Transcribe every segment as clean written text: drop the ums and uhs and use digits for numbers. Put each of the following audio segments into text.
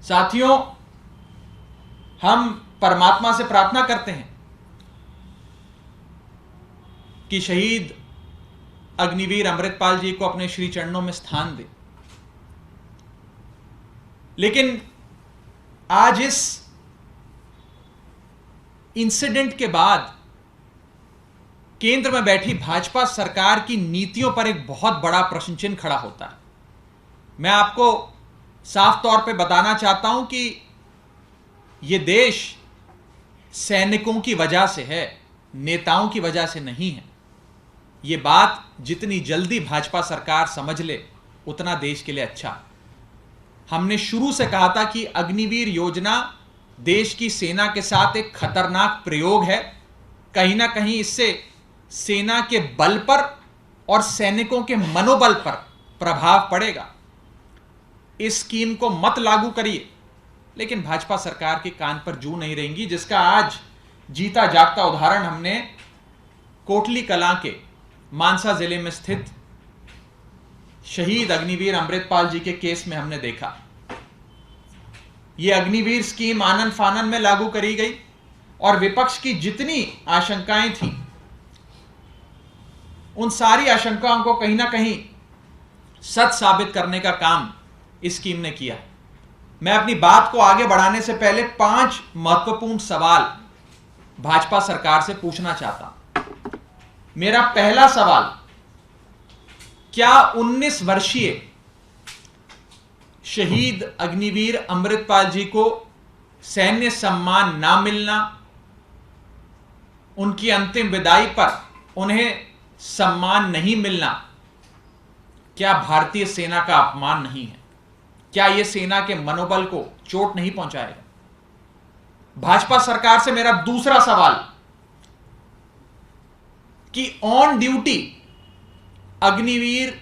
साथियों, हम परमात्मा से प्रार्थना करते हैं कि शहीद अग्निवीर अमृतपाल जी को अपने श्री चरणों में स्थान दे। लेकिन आज इस इंसिडेंट के बाद केंद्र में बैठी भाजपा सरकार की नीतियों पर एक बहुत बड़ा प्रश्न चिन्ह खड़ा होता है। मैं आपको साफ तौर पे बताना चाहता हूं कि यह देश सैनिकों की वजह से है, नेताओं की वजह से नहीं है। यह बात जितनी जल्दी भाजपा सरकार समझ ले उतना देश के लिए अच्छा। हमने शुरू से कहा था कि अग्निवीर योजना देश की सेना के साथ एक खतरनाक प्रयोग है। कहीं ना कहीं इससे सेना के बल पर और सैनिकों के मनोबल पर प्रभाव पड़ेगा। इस स्कीम को मत लागू करिए। लेकिन भाजपा सरकार के कान पर जू नहीं रहेंगी, जिसका आज जीता जागता उदाहरण हमने कोटली कलां के मानसा जिले में स्थित शहीद अग्निवीर अमृतपाल जी के केस में हमने देखा। यह अग्निवीर स्कीम आनन फानन में लागू करी गई और विपक्ष की जितनी आशंकाएं थी उन सारी आशंकाओं को कहीं ना कहीं सच साबित करने का काम इस स्कीम ने किया। मैं अपनी बात को आगे बढ़ाने से पहले 5 महत्वपूर्ण सवाल भाजपा सरकार से पूछना चाहता हूं। मेरा पहला सवाल, क्या 19 वर्षीय शहीद अग्निवीर अमृतपाल जी को सैन्य सम्मान ना मिलना, उनकी अंतिम विदाई पर उन्हें सम्मान नहीं मिलना, क्या भारतीय सेना का अपमान नहीं है? क्या यह सेना के मनोबल को चोट नहीं पहुंचाएगा? भाजपा सरकार से मेरा दूसरा सवाल कि ऑन ड्यूटी अग्निवीर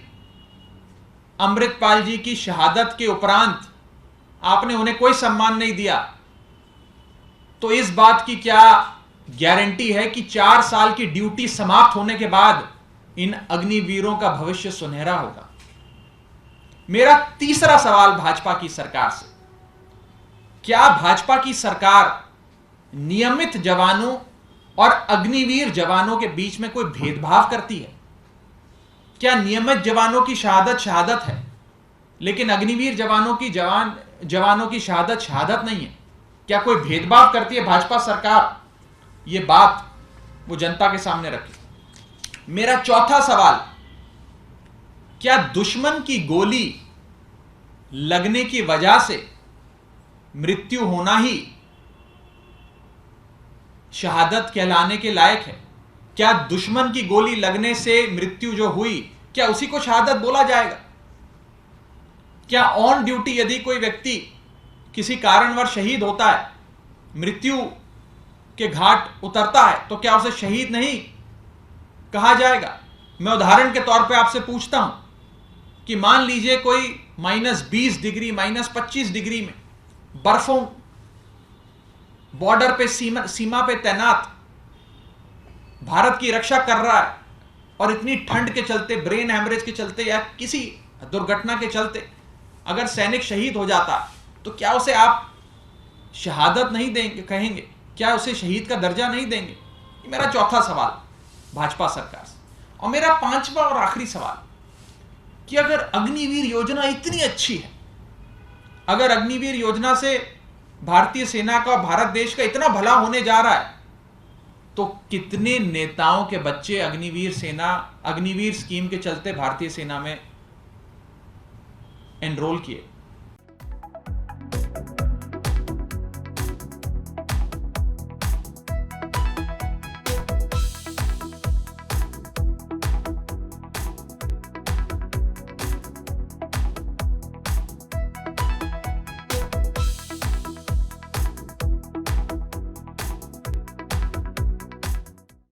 अमृतपाल जी की शहादत के उपरांत आपने उन्हें कोई सम्मान नहीं दिया, तो इस बात की क्या गारंटी है कि 4 साल की ड्यूटी समाप्त होने के बाद इन अग्निवीरों का भविष्य सुनहरा होगा? मेरा तीसरा सवाल भाजपा की सरकार से, क्या भाजपा की सरकार नियमित जवानों और अग्निवीर जवानों के बीच में कोई भेदभाव करती है? क्या नियमित जवानों की शहादत शहादत है लेकिन अग्निवीर जवानों की शहादत शहादत नहीं है? क्या कोई भेदभाव करती है भाजपा सरकार? यह बात वो जनता के सामने रखे। मेरा चौथा सवाल, क्या दुश्मन की गोली लगने की वजह से मृत्यु होना ही शहादत कहलाने के लायक है? क्या दुश्मन की गोली लगने से मृत्यु जो हुई, क्या उसी को शहादत बोला जाएगा? क्या ऑन ड्यूटी यदि कोई व्यक्ति किसी कारणवश शहीद होता है, मृत्यु के घाट उतरता है, तो क्या उसे शहीद नहीं कहा जाएगा? मैं उदाहरण के तौर पे आपसे पूछता हूं कि मान लीजिए कोई -20 डिग्री, -25 डिग्री में बर्फों बॉर्डर पे सीमा पे तैनात भारत की रक्षा कर रहा है और इतनी ठंड के चलते, ब्रेन हैमरेज के चलते या किसी दुर्घटना के चलते अगर सैनिक शहीद हो जाता तो क्या उसे आप शहादत नहीं देंगे, कहेंगे? क्या उसे शहीद का दर्जा नहीं देंगे? ये मेरा चौथा सवाल भाजपा सरकार से। और मेरा 5वां और आखिरी सवाल कि अगर अग्निवीर योजना इतनी अच्छी है, अगर अग्निवीर योजना से भारतीय सेना का, भारत देश का इतना भला होने जा रहा है, तो कितने नेताओं के बच्चे अग्निवीर स्कीम के चलते भारतीय सेना में एनरोल किए?